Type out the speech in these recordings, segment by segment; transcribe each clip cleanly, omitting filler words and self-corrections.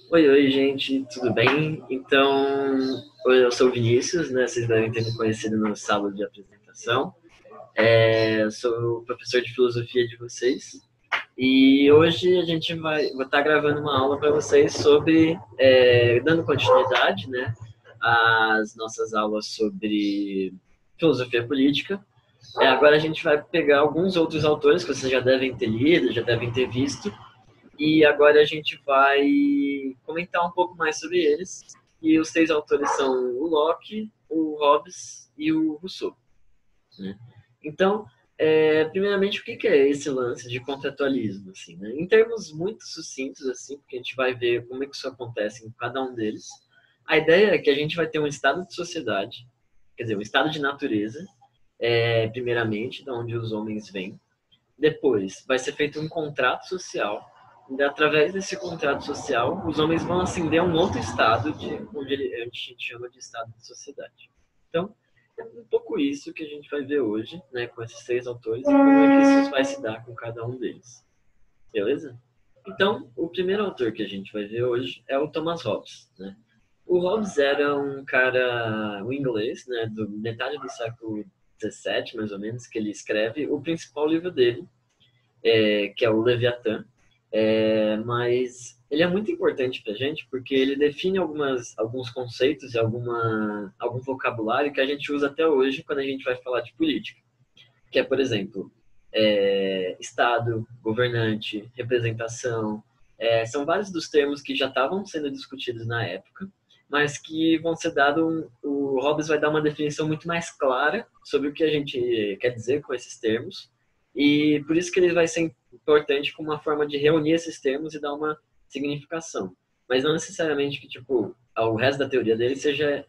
Oi, gente, tudo bem? Então, eu sou o Vinícius, né? Vocês devem ter me conhecido no sábado de apresentação. Eu sou o professor de filosofia de vocês e hoje a gente vou estar gravando uma aula para vocês sobre, dando continuidade, né, às nossas aulas sobre filosofia política. Agora a gente vai pegar alguns outros autores que vocês já devem ter lido, já devem ter visto, e agora a gente vai comentar um pouco mais sobre eles. E os três autores são o Locke, o Hobbes e o Rousseau. Né? Então, primeiramente, o que é esse lance de contratualismo? Assim, né? Em termos muito sucintos, assim, porque a gente vai ver como é que isso acontece em cada um deles. A ideia é que a gente vai ter um estado de sociedade, quer dizer, um estado de natureza, primeiramente, de onde os homens vêm. Depois, vai ser feito um contrato social. E através desse contrato social, os homens vão ascender a um outro estado, onde a gente chama de estado de sociedade. Então, é um pouco isso que a gente vai ver hoje, né, com esses três autores, e como é que isso vai se dar com cada um deles. Beleza? Então, o primeiro autor que a gente vai ver hoje é o Thomas Hobbes. Né? O Hobbes era um cara, um inglês, né, do metade do século XVII, mais ou menos, que ele escreve o principal livro dele, que é o Leviatã, mas ele é muito importante para a gente porque ele define alguns conceitos e algum vocabulário que a gente usa até hoje quando a gente vai falar de política, que é, por exemplo, Estado, governante, representação, são vários dos termos que já estavam sendo discutidos na época, mas que vão ser dados, o Hobbes vai dar uma definição muito mais clara sobre o que a gente quer dizer com esses termos, e por isso que ele vai ser importante como uma forma de reunir esses termos e dar uma significação. Mas não necessariamente que, tipo, o resto da teoria dele seja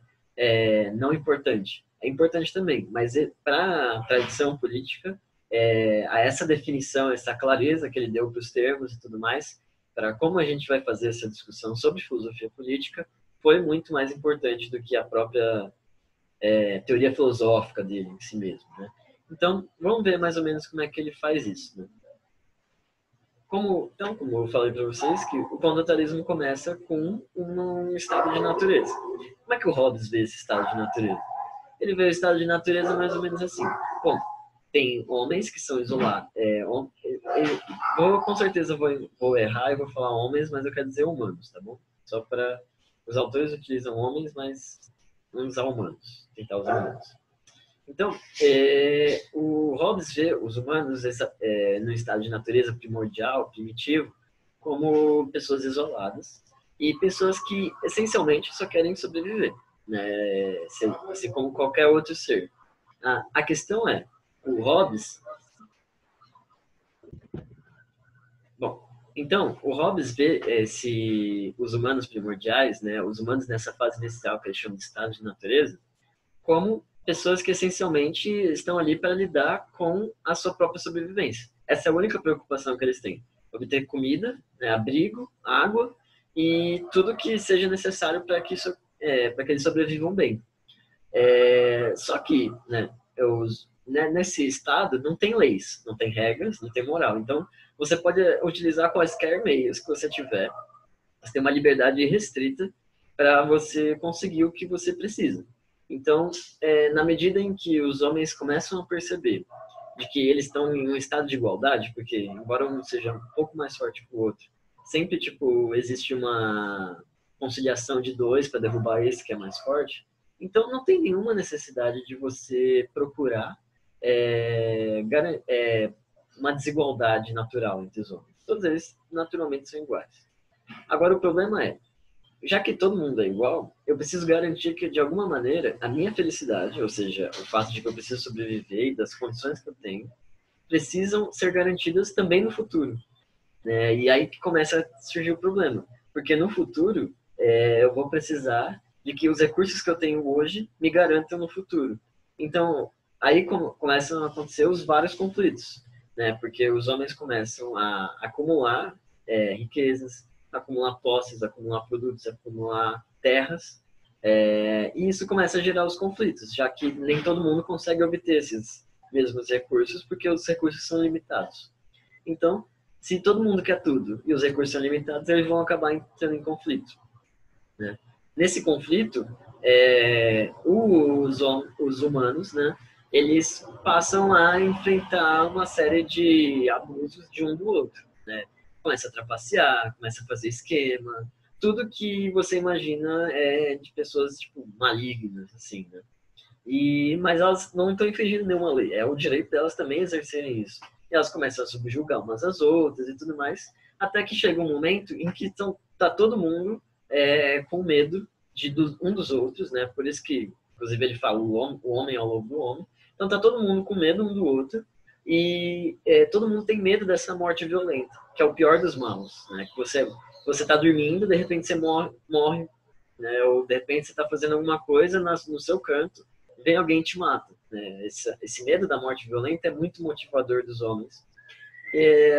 não importante. É importante também, mas para a tradição política, a essa definição, essa clareza que ele deu para os termos e tudo mais, para como a gente vai fazer essa discussão sobre filosofia política, foi muito mais importante do que a própria teoria filosófica dele em si mesmo. Né? Então, vamos ver mais ou menos como é que ele faz isso. Né? Como eu falei para vocês, que o planetarismo começa com um estado de natureza. Como é que o Hobbes vê esse estado de natureza? Ele vê o estado de natureza mais ou menos assim. Bom, tem homens que são isolados. Com certeza vou errar e vou falar homens, mas eu quero dizer humanos, tá bom? Só para os autores utilizam homens, mas vamos usar humanos, tentar usar humanos. Então, o Hobbes vê os humanos no estado de natureza primordial, primitivo, como pessoas isoladas e pessoas que essencialmente só querem sobreviver, né? Se como qualquer outro ser. A questão é, o Hobbes, bom, então o Hobbes vê os humanos primordiais, né? Os humanos nessa fase inicial que ele chama de estado de natureza, como pessoas que essencialmente estão ali para lidar com a sua própria sobrevivência. Essa é a única preocupação que eles têm: obter comida, né, abrigo, água e tudo que seja necessário para que eles sobrevivam bem. Só que, nesse estado não tem leis, não tem regras, não tem moral. Então, você pode utilizar quaisquer meios que você tiver. Você tem uma liberdade restrita para você conseguir o que você precisa. Então, na medida em que os homens começam a perceber de que eles estão em um estado de igualdade, porque embora um seja um pouco mais forte que o outro, sempre tipo existe uma conciliação de dois para derrubar esse que é mais forte. Então, não tem nenhuma necessidade de você procurar uma desigualdade natural entre os homens. Todos eles naturalmente são iguais. Agora, o problema é, já que todo mundo é igual, eu preciso garantir que, de alguma maneira, a minha felicidade, ou seja, o fato de que eu preciso sobreviver e das condições que eu tenho, precisam ser garantidas também no futuro. Né? E aí que começa a surgir o problema. Porque no futuro, eu vou precisar de que os recursos que eu tenho hoje me garantam no futuro. Então, aí começam a acontecer os vários conflitos. Né? Porque os homens começam a acumular riquezas, acumular posses, acumular produtos, acumular terras, e isso começa a gerar os conflitos, já que nem todo mundo consegue obter esses mesmos recursos, porque os recursos são limitados. Então, se todo mundo quer tudo e os recursos são limitados, eles vão acabar entrando em conflito, né? Nesse conflito, os humanos, né, eles passam a enfrentar uma série de abusos de um do outro, né? Começa a trapacear, começa a fazer esquema, tudo que você imagina de pessoas tipo malignas, assim, né? Mas elas não estão infringindo nenhuma lei, é o direito delas também exercerem isso. E elas começam a subjugar umas às outras e tudo mais, até que chega um momento em que tá todo mundo com medo um dos outros, né? Por isso que, inclusive, ele fala o homem é o lobo do homem. Então tá todo mundo com medo um do outro e todo mundo tem medo dessa morte violenta, que é o pior dos maus, né? Que você tá dormindo, de repente você morre, né? Ou de repente você tá fazendo alguma coisa no seu canto, vem alguém e te mata, né? Esse medo da morte violenta é muito motivador dos homens.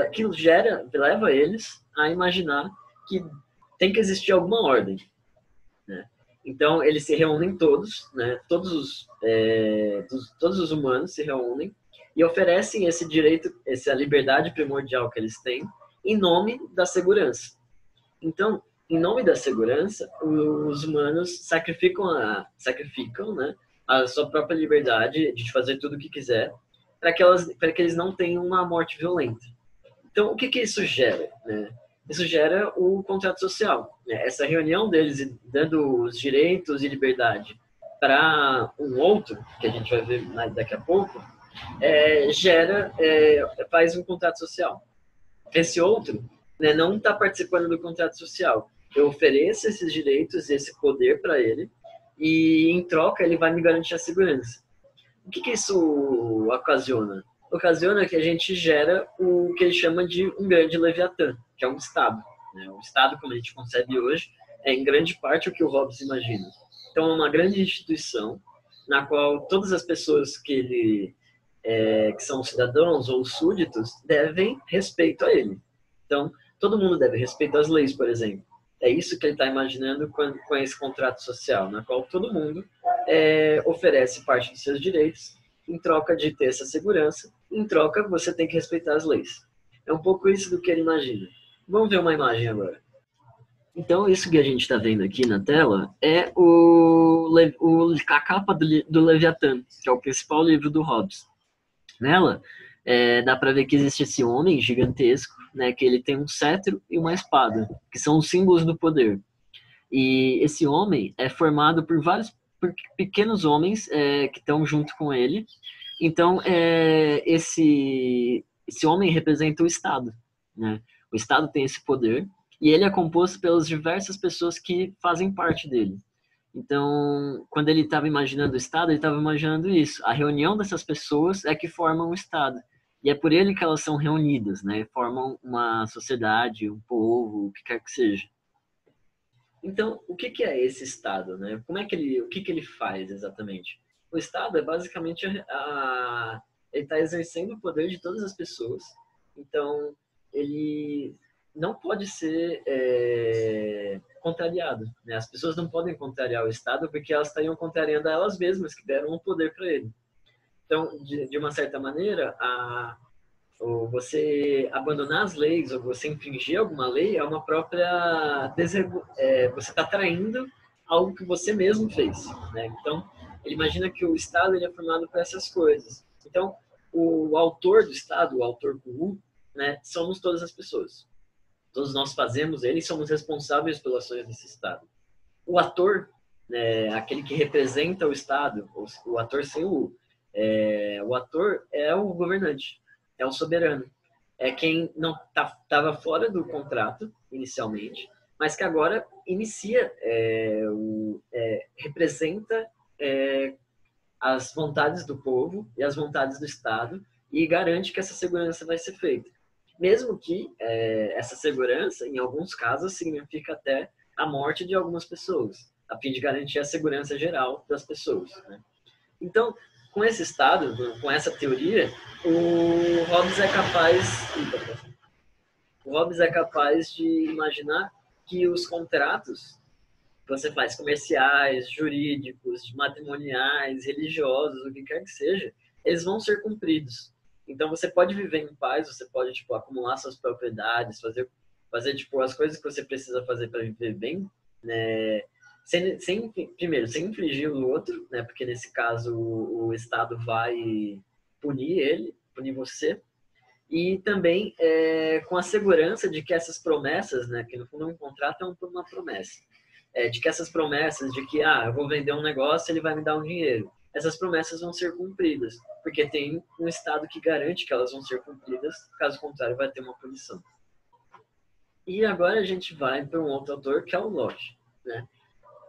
Aquilo leva eles a imaginar que tem que existir alguma ordem, né? Então eles se reúnem todos, né? Todos os humanos se reúnem e oferecem esse direito, essa liberdade primordial que eles têm, em nome da segurança. Então, em nome da segurança, os humanos sacrificam, né, a sua própria liberdade de fazer tudo o que quiser para que eles não tenham uma morte violenta. Então, o que isso gera, né? Isso gera o contrato social, né? Essa reunião deles dando os direitos e liberdade para um outro, que a gente vai ver daqui a pouco, faz um contrato social. Esse outro, né, não está participando do contrato social. Eu ofereço esses direitos, esse poder para ele, e em troca ele vai me garantir a segurança. O que isso ocasiona? Ocasiona que a gente gera o que ele chama de um grande Leviatã, que é um Estado, né? O Estado, como a gente concebe hoje, é em grande parte o que o Hobbes imagina. Então, é uma grande instituição na qual todas as pessoas que são cidadãos ou súditos devem respeito a ele. Então, todo mundo deve respeitar as leis, por exemplo. É isso que ele está imaginando com esse contrato social, na qual todo mundo oferece parte dos seus direitos em troca de ter essa segurança. Em troca, você tem que respeitar as leis. É um pouco isso do que ele imagina. Vamos ver uma imagem agora. Então, isso que a gente está vendo aqui na tela é a capa do Leviatã, que é o principal livro do Hobbes. Nela, dá para ver que existe esse homem gigantesco, né, que ele tem um cetro e uma espada, que são os símbolos do poder. E esse homem é formado por pequenos homens que estão junto com ele. Então, esse homem representa o Estado, né? O Estado tem esse poder e ele é composto pelas diversas pessoas que fazem parte dele. Então, quando ele estava imaginando o Estado, ele estava imaginando isso. A reunião dessas pessoas é que formam o Estado. E é por ele que elas são reunidas, né? Formam uma sociedade, um povo, o que quer que seja. Então, o que é esse Estado, né? O que ele faz exatamente? O Estado é basicamente ele está exercendo o poder de todas as pessoas. Então, ele não pode ser contrariado, né? As pessoas não podem contrariar o Estado porque elas estariam contrariando a elas mesmas que deram o poder para ele. Então, de uma certa maneira, ou você abandonar as leis ou você infringir alguma lei é uma própria você está traindo algo que você mesmo fez, né? Então ele imagina que o Estado ele é formado por essas coisas. Então o autor do Estado, o autor guru, né, somos todas as pessoas. Todos nós fazemos ele e somos responsáveis pelas ações desse Estado. O ator, né, aquele que representa o Estado, o ator sem o ator é o governante, é o soberano, é quem não estava fora do contrato inicialmente, mas que agora inicia, representa as vontades do povo e as vontades do Estado e garante que essa segurança vai ser feita. Mesmo que essa segurança, em alguns casos, significa até a morte de algumas pessoas, a fim de garantir a segurança geral das pessoas, né? Então, com esse estado, com essa teoria, o Hobbes é capaz de imaginar que os contratos que você faz comerciais, jurídicos, matrimoniais, religiosos, o que quer que seja, eles vão ser cumpridos. Então você pode viver em paz, você pode tipo acumular suas propriedades, fazer tipo as coisas que você precisa fazer para viver bem, né? Primeiro, sem infligir o outro, né? Porque nesse caso o Estado vai punir ele, punir você, e também com a segurança de que essas promessas, né? Que no fundo um contrato é uma promessa, de que essas promessas de que eu vou vender um negócio, ele vai me dar um dinheiro, essas promessas vão ser cumpridas, porque tem um Estado que garante que elas vão ser cumpridas, caso contrário vai ter uma punição. E agora a gente vai para um outro autor, que é o Locke, né?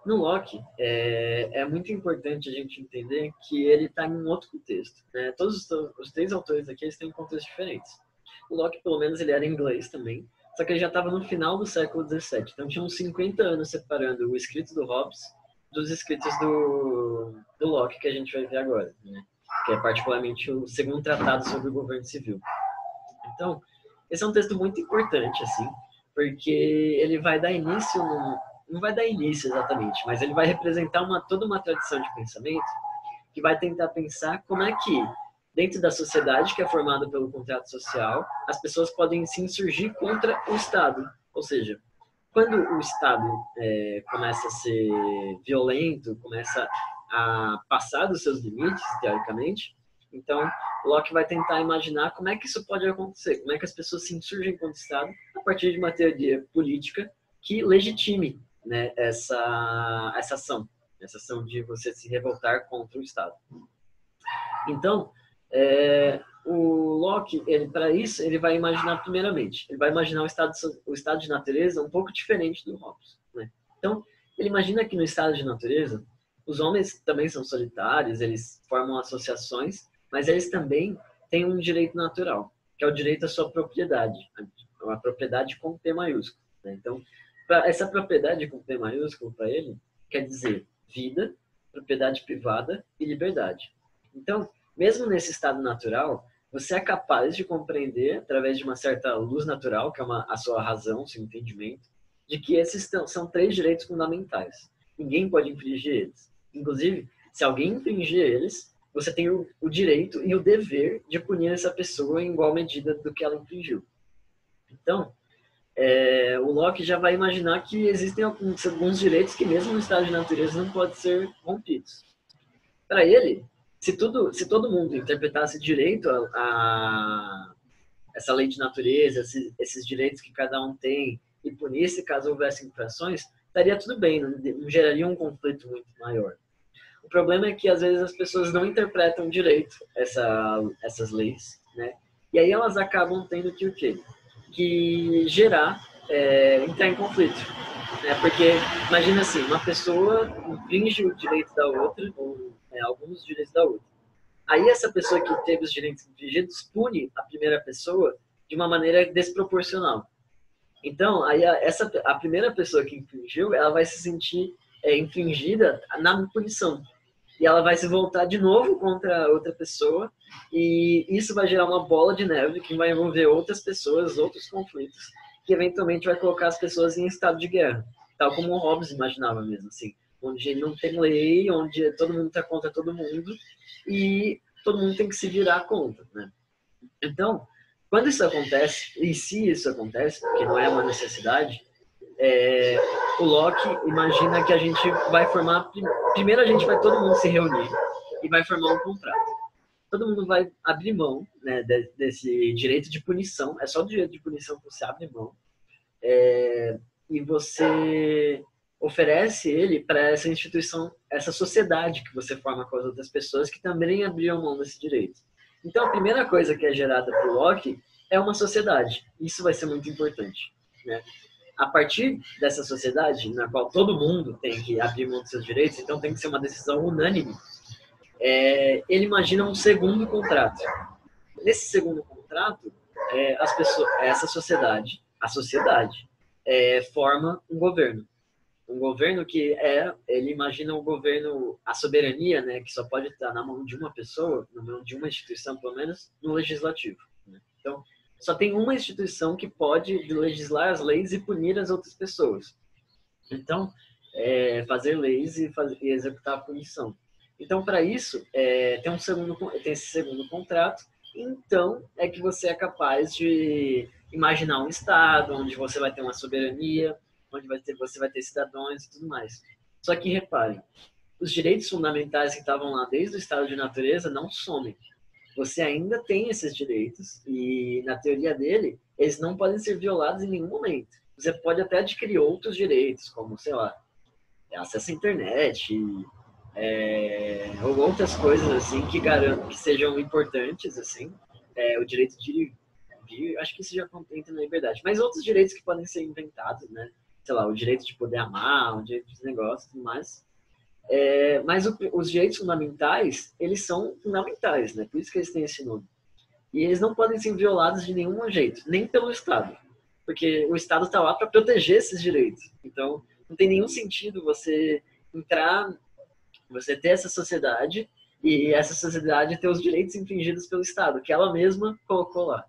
No Locke, é muito importante a gente entender que ele está em um outro contexto, né? Todos os três autores aqui eles têm contextos diferentes. O Locke, pelo menos, ele era inglês também, só que ele já estava no final do século XVII, então tinha uns 50 anos separando o escrito do Hobbes dos escritos do Locke, que a gente vai ver agora, né? Que é particularmente o segundo tratado sobre o governo civil. Então, esse é um texto muito importante, assim, porque ele vai dar início, não vai dar início exatamente, mas ele vai representar toda uma tradição de pensamento que vai tentar pensar como é que, dentro da sociedade que é formada pelo contrato social, as pessoas podem se insurgir contra o Estado. Ou seja, quando o Estado começa a ser violento, começa a passar dos seus limites, teoricamente, então Locke vai tentar imaginar como é que isso pode acontecer, como é que as pessoas se insurgem contra o Estado a partir de uma teoria política que legitime, né, essa ação de você se revoltar contra o Estado. Então, o Locke, para isso, ele vai imaginar primeiramente, ele vai imaginar o estado de natureza um pouco diferente do Hobbes, né? Então, ele imagina que no estado de natureza, os homens também são solitários, eles formam associações, mas eles também têm um direito natural, que é o direito à sua propriedade, uma propriedade com P maiúsculo, né? Então, essa propriedade com P maiúsculo, para ele, quer dizer vida, propriedade privada e liberdade. Então, mesmo nesse estado natural, você é capaz de compreender, através de uma certa luz natural, que é a sua razão, seu entendimento, de que esses são três direitos fundamentais. Ninguém pode infringir eles. Inclusive, se alguém infringir eles, você tem o direito e o dever de punir essa pessoa em igual medida do que ela infringiu. Então, o Locke já vai imaginar que existem alguns direitos que, mesmo no estado de natureza, não podem ser rompidos. Para ele, se todo mundo interpretasse direito a essa lei de natureza, esses direitos que cada um tem, e punisse caso houvesse infrações, estaria tudo bem, não geraria um conflito muito maior. O problema é que, às vezes, as pessoas não interpretam direito essas leis, né? E aí elas acabam tendo que o quê? Que entrar em conflito. Né? Porque, imagina assim, uma pessoa infringe o direito da outra, ou alguns direitos da outra. Aí essa pessoa que teve os direitos infringidos pune a primeira pessoa de uma maneira desproporcional. Então, aí a primeira pessoa que infringiu, ela vai se sentir infringida na punição. E ela vai se voltar de novo contra outra pessoa, e isso vai gerar uma bola de neve que vai envolver outras pessoas, outros conflitos, que eventualmente vai colocar as pessoas em estado de guerra, tal como o Hobbes imaginava mesmo, assim, onde não tem lei, onde todo mundo está contra todo mundo, e todo mundo tem que se virar contra, né? Então, quando isso acontece, e se isso acontece, porque não é uma necessidade, o Locke imagina que a gente vai formar... Primeiro a gente vai todo mundo se reunir e vai formar um contrato. Todo mundo vai abrir mão, né, desse direito de punição. É só o direito de punição que você abre mão. E você oferece ele para essa instituição, essa sociedade que você forma com as outras pessoas que também abriam mão desse direito. Então, a primeira coisa que é gerada para o Locke é uma sociedade. Isso vai ser muito importante, né? A partir dessa sociedade, na qual todo mundo tem que abrir mão dos seus direitos, então tem que ser uma decisão unânime, ele imagina um segundo contrato. Nesse segundo contrato, essa sociedade, a sociedade, forma um governo. Um governo que ele imagina um governo, a soberania, né, que só pode estar na mão de uma pessoa, na mão de uma instituição, pelo menos, no legislativo. Né? Então, só tem uma instituição que pode legislar as leis e punir as outras pessoas. Então, fazer leis e executar a punição. Então, para isso, tem esse segundo contrato, então é que você é capaz de imaginar um estado onde você vai ter uma soberania, onde você vai ter cidadãos e tudo mais. Só que reparem, os direitos fundamentais que estavam lá desde o estado de natureza não somem. Você ainda tem esses direitos e, na teoria dele, eles não podem ser violados em nenhum momento. Você pode até adquirir outros direitos, como, sei lá, acesso à internet, ou outras coisas assim que garantam que sejam importantes, assim, o direito de, acho que isso já entra na liberdade, mas outros direitos que podem ser inventados, né? Sei lá, o direito de poder amar, o direito de negócio e tudo mais. Mas os direitos fundamentais, eles são fundamentais, né? Por isso que eles têm esse nome. E eles não podem ser violados de nenhum jeito, nem pelo Estado. Porque o Estado está lá para proteger esses direitos. Então, não tem nenhum sentido você entrar, você ter essa sociedade e essa sociedade ter os direitos infringidos pelo Estado, que ela mesma colocou lá,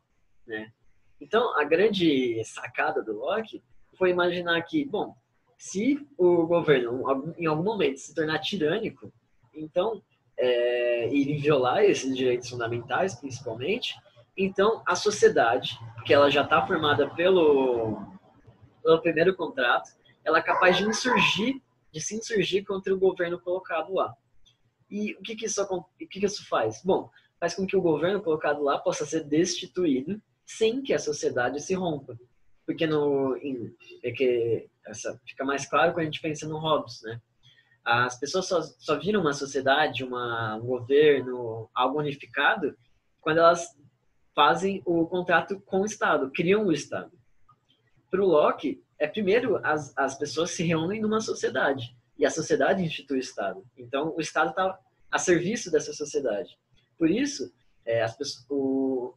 né? Então, a grande sacada do Locke foi imaginar que, bom, se o governo em algum momento se tornar tirânico, então, e violar esses direitos fundamentais, principalmente, então a sociedade, que ela já está formada pelo primeiro contrato, ela é capaz de se insurgir contra o governo colocado lá. E o que isso faz? Bom, faz com que o governo colocado lá possa ser destituído sem que a sociedade se rompa. Porque fica mais claro quando a gente pensa no Hobbes, né? As pessoas só viram uma sociedade, um governo, algo unificado, quando elas fazem o contrato com o Estado, criam o Estado. Para o Locke, primeiro as pessoas se reúnem numa sociedade e a sociedade institui o Estado. Então, o Estado está a serviço dessa sociedade. Por isso,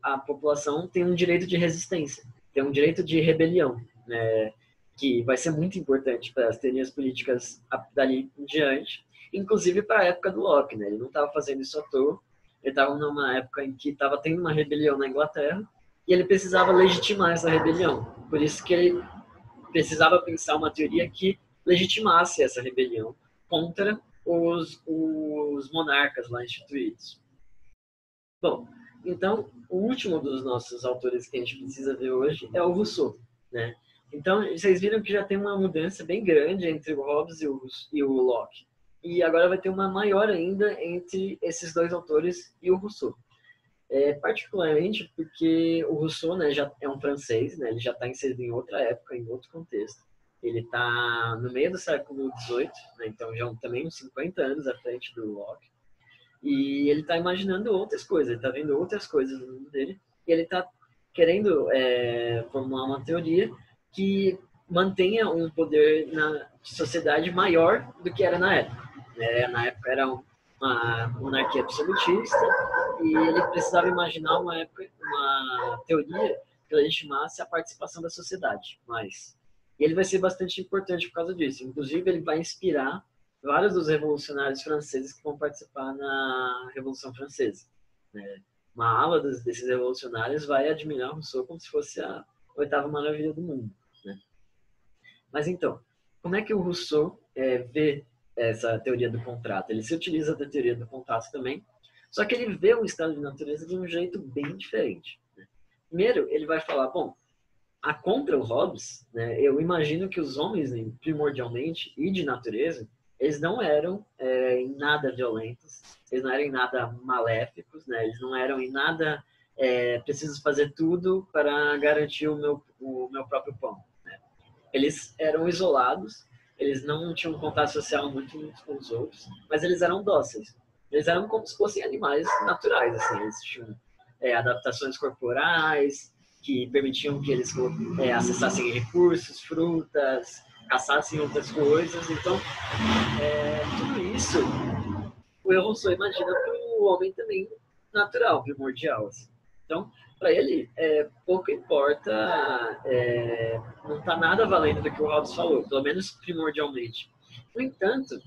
a população tem um direito de resistência, tem um direito de rebelião, né, que vai ser muito importante para as teorias políticas dali em diante, inclusive para a época do Locke. Né? Ele não estava fazendo isso à toa, ele estava numa época em que estava tendo uma rebelião na Inglaterra e ele precisava legitimar essa rebelião. Por isso que ele precisava pensar uma teoria que legitimasse essa rebelião contra os monarcas lá instituídos. Bom, então, o último dos nossos autores que a gente precisa ver hoje é o Rousseau, né? Então, vocês viram que já tem uma mudança bem grande entre o Hobbes e o Locke. E agora vai ter uma maior ainda entre esses dois autores e o Rousseau. Particularmente porque o Rousseau, né, já é um francês, né, ele já está inserido em outra época, em outro contexto. Ele está no meio do século XVIII, né, então já também uns 50 anos à frente do Locke. E ele está imaginando outras coisas, ele está vendo outras coisas no mundo dele, e ele está querendo formular uma teoria que mantenha um poder na sociedade maior do que era na época. Na época era uma monarquia absolutista, e ele precisava imaginar uma teoria que legitimasse a participação da sociedade. E ele vai ser bastante importante por causa disso. Inclusive, ele vai inspirar vários dos revolucionários franceses que vão participar na Revolução Francesa. Né? Uma ala desses revolucionários vai admirar Rousseau como se fosse a oitava maravilha do mundo. Né? Mas então, como é que o Rousseau vê essa teoria do contrato? Ele se utiliza da teoria do contrato também, só que ele vê o estado de natureza de um jeito bem diferente. Né? Primeiro, ele vai falar, bom, contra o Hobbes, né, eu imagino que os homens, né, primordialmente, e de natureza, eles não eram em nada violentos, eles não eram em nada maléficos, né, eles não eram em nada preciso fazer tudo para garantir o meu próprio pão. Né. Eles eram isolados, eles não tinham contato social muito uns com os outros, mas eles eram dóceis. Eles eram como se fossem animais naturais, assim, eles tinham adaptações corporais, que permitiam que eles acessassem recursos, frutas, caçassem outras coisas. Então, tudo isso o Rousseau imagina para o homem também natural, primordial. Assim. Então, para ele, pouco importa, não está nada valendo do que o Hobbes falou, pelo menos primordialmente. No entanto,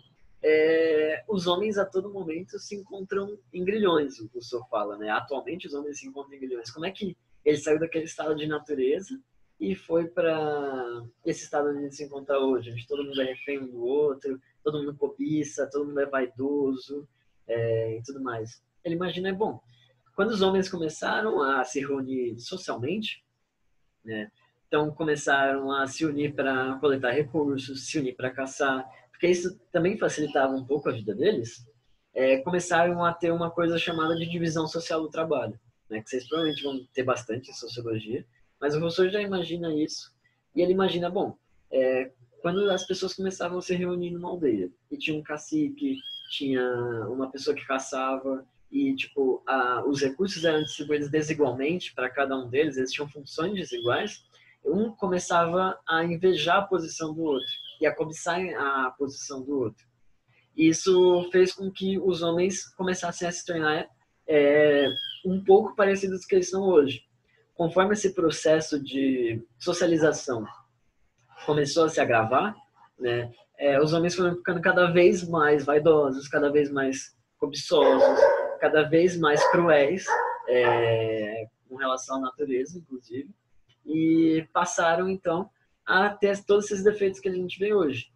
os homens a todo momento se encontram em grilhões, o Rousseau fala, né? Atualmente os homens se encontram em grilhões. Como é que ele saiu daquele estado de natureza e foi para esse estado onde a gente se encontra hoje, onde todo mundo é refém um do outro, todo mundo cobiça, todo mundo é vaidoso e tudo mais. Ele imagina, bom, quando os homens começaram a se reunir socialmente, né, então começaram a se unir para coletar recursos, se unir para caçar, porque isso também facilitava um pouco a vida deles, começaram a ter uma coisa chamada de divisão social do trabalho, né, que vocês provavelmente vão ter bastante em sociologia, mas o professor já imagina isso, e ele imagina, bom, quando as pessoas começavam a se reunir numa aldeia, e tinha um cacique, tinha uma pessoa que caçava, e tipo os recursos eram distribuídos desigualmente para cada um deles, eles tinham funções desiguais, um começava a invejar a posição do outro e a cobiçar a posição do outro. Isso fez com que os homens começassem a se tornar um pouco parecidos com o que eles são hoje. Conforme esse processo de socialização começou a se agravar, né, os homens foram ficando cada vez mais vaidosos, cada vez mais cobiçosos, cada vez mais cruéis, com relação à natureza, inclusive, e passaram, então, a ter todos esses defeitos que a gente vê hoje,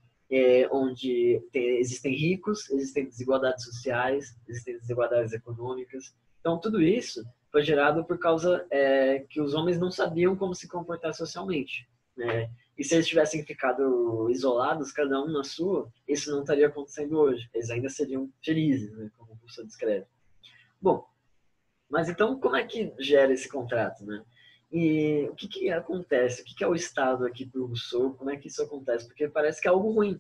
onde existem ricos, existem desigualdades sociais, existem desigualdades econômicas. Então, tudo isso foi gerado por causa que os homens não sabiam como se comportar socialmente, né? E se eles tivessem ficado isolados, cada um na sua, isso não estaria acontecendo hoje. Eles ainda seriam felizes, né, como o professor descreve. Bom, mas então como é que gera esse contrato, né? E o que acontece? O que é o Estado aqui para o Rousseau? Como é que isso acontece? Porque parece que é algo ruim.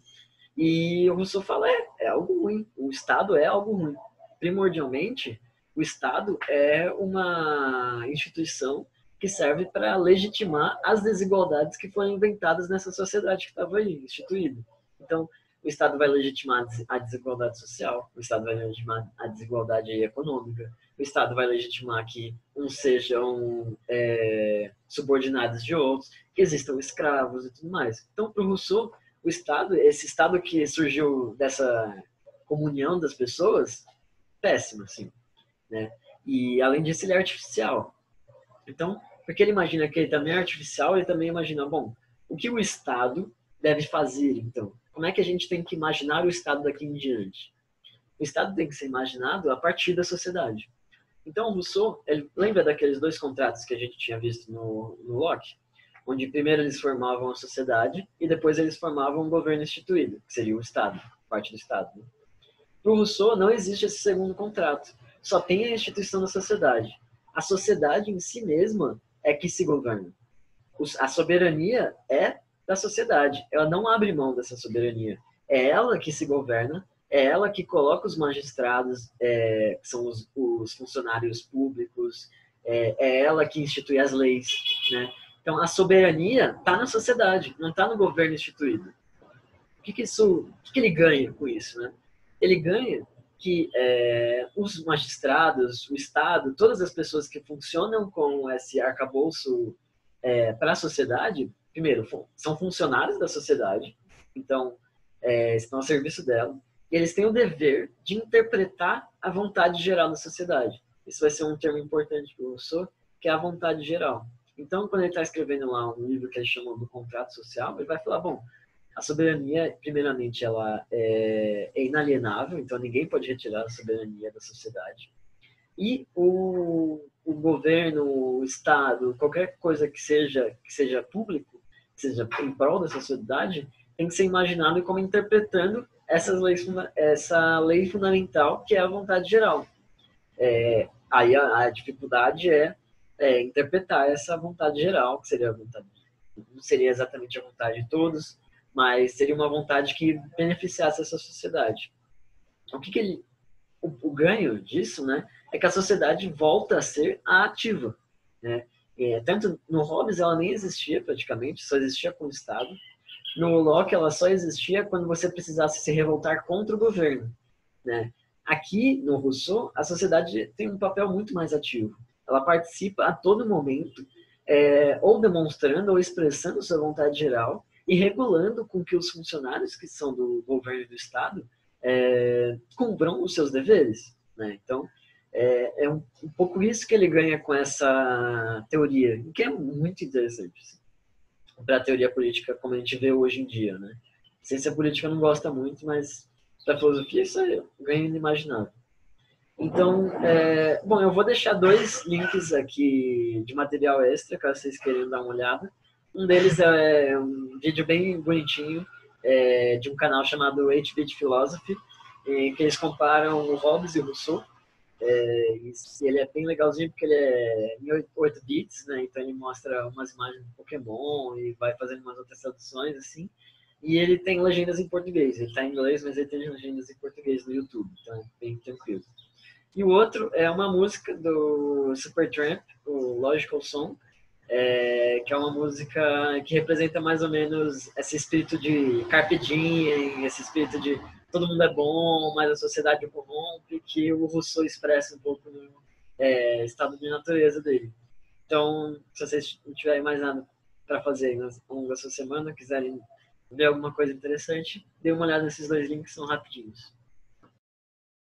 E o Rousseau fala, é algo ruim. O Estado é algo ruim. Primordialmente, o Estado é uma instituição que serve para legitimar as desigualdades que foram inventadas nessa sociedade que estava aí, instituída. Então, o Estado vai legitimar a desigualdade social, o Estado vai legitimar a desigualdade econômica, o Estado vai legitimar que uns sejam subordinados de outros, que existam escravos e tudo mais. Então, para o Rousseau, o Estado, esse Estado que surgiu dessa comunhão das pessoas, péssimo, assim, né? E, além disso, ele é artificial. Então, porque ele imagina que ele também é artificial, ele também imagina, bom, o que o Estado deve fazer, então? Como é que a gente tem que imaginar o Estado daqui em diante? O Estado tem que ser imaginado a partir da sociedade. Então, o Rousseau, ele lembra daqueles dois contratos que a gente tinha visto no Locke? Onde primeiro eles formavam a sociedade e depois eles formavam um governo instituído, que seria o Estado, parte do Estado. Né? Para o Rousseau, não existe esse segundo contrato. Só tem a instituição da sociedade. A sociedade em si mesma é que se governa. A soberania é da sociedade. Ela não abre mão dessa soberania. É ela que se governa, é ela que coloca os magistrados, que são os funcionários públicos, é ela que institui as leis, né? Então, a soberania está na sociedade, não está no governo instituído. O que ele ganha com isso, né? Ele ganha que os magistrados, o Estado, todas as pessoas que funcionam com esse arcabouço para a sociedade, primeiro, são funcionários da sociedade, então estão a serviço dela, e eles têm o dever de interpretar a vontade geral da sociedade. Isso vai ser um termo importante para o Rousseau, que é a vontade geral. Então, quando ele está escrevendo lá um livro que ele chama do contrato social, ele vai falar, bom, a soberania, primeiramente, ela é inalienável, então ninguém pode retirar a soberania da sociedade. E o governo, o Estado, qualquer coisa que seja público, que seja em prol da sociedade, tem que ser imaginado como interpretando essa lei fundamental, que é a vontade geral. Aí a dificuldade é interpretar essa vontade geral, que seria a vontade, não seria exatamente a vontade de todos, mas seria uma vontade que beneficiasse essa sociedade. O ganho disso, né, é que a sociedade volta a ser ativa, né? Tanto no Hobbes ela nem existia praticamente, só existia com o Estado. No Locke ela só existia quando você precisasse se revoltar contra o governo, né? Aqui no Rousseau a sociedade tem um papel muito mais ativo. Ela participa a todo momento, ou demonstrando ou expressando sua vontade geral e regulando com que os funcionários que são do governo e do Estado cumpram os seus deveres, né? Então, é um pouco isso que ele ganha com essa teoria, que é muito interessante, assim, para a teoria política como a gente vê hoje em dia, né? Ciência política não gosta muito, mas para a filosofia isso é ganho inimaginável. Então, bom, eu vou deixar 2 links aqui de material extra, caso vocês queiram dar uma olhada. Um deles é um vídeo bem bonitinho de um canal chamado 8-Bit Philosophy, em que eles comparam o Hobbes e o Rousseau. E ele é bem legalzinho porque ele é em 8 bits, né? Então ele mostra umas imagens de Pokémon e vai fazendo umas outras traduções, assim. E ele tem legendas em português. Ele está em inglês, mas ele tem legendas em português no YouTube, então é bem tranquilo. E o outro é uma música do Supertramp, o Logical Song, que é uma música que representa mais ou menos esse espírito de Carpe Diem, esse espírito de todo mundo é bom, mas a sociedade o corrompe, que o Rousseau expressa um pouco no estado de natureza dele. Então, se vocês não tiverem mais nada para fazer ao longo da sua semana, quiserem ver alguma coisa interessante, dê uma olhada nesses 2 links, são rapidinhos.